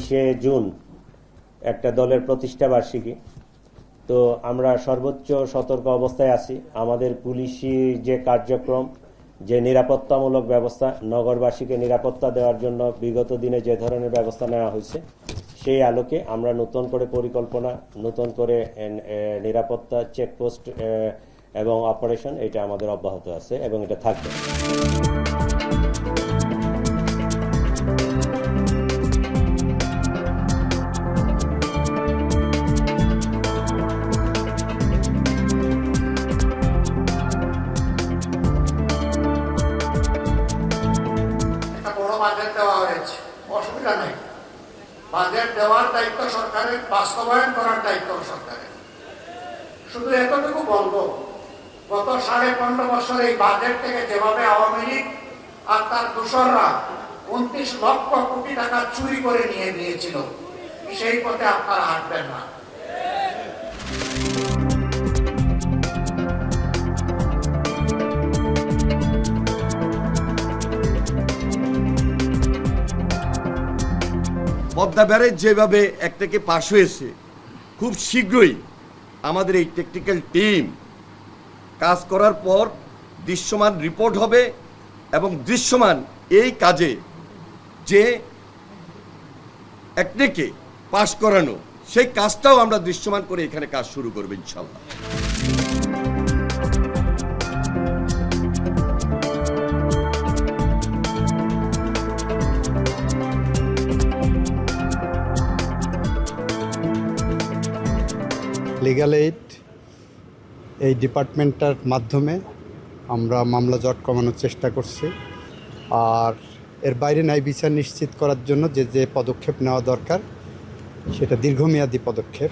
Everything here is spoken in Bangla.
23শে জুন একটা দলের প্রতিষ্ঠা বার্ষিকী। তো আমরা সর্বোচ্চ সতর্ক অবস্থায় আছি। আমাদের পুলিশি যে কার্যক্রম, যে নিরাপত্তামূলক ব্যবস্থা, নগরবাসীকে নিরাপত্তা দেওয়ার জন্য বিগত দিনে যে ধরনের ব্যবস্থা নেওয়া হয়েছে, সেই আলোকে আমরা নতুন করে পরিকল্পনা, নতুন করে নিরাপত্তা চেকপোস্ট এবং অপারেশন এটা আমাদের অব্যাহত আছে এবং এটা থাকবে। বাজেট দেওয়া হয়েছে, অসুবিধা নেই। বাজেট দেওয়ার দায়িত্ব সরকারের, বাস্তবায়ন করার দায়িত্ব সরকারের। শুধু এতটুকু বলবো, গত 15.5 বছর এই বাজেট থেকে যেভাবে আওয়ামী লীগ আর তার দোসররা 29 লক্ষ কোটি টাকা চুরি করে নিয়ে নিয়েছিল, সেই পথে আপনারা হাঁটবেন না। পদ্মা ব্যারেজ যেভাবে একটাকে পাশ হয়েছে, খুব শীঘ্রই আমাদের এই টেকনিক্যাল টিম কাজ করার পর দৃশ্যমান রিপোর্ট হবে এবং দৃশ্যমান এই কাজে যে একটাকে পাশ করানো, সেই কাজটাও আমরা দৃশ্যমান করে এখানে কাজ শুরু করব ইনশাআল্লাহ। লিগ্যাল এইড এই ডিপার্টমেন্টটার মাধ্যমে আমরা মামলা জট কমানোর চেষ্টা করছি, আর এর বাইরে ন্যায় বিচার নিশ্চিত করার জন্য যে যে পদক্ষেপ নেওয়া দরকার সেটা দীর্ঘমেয়াদী পদক্ষেপ।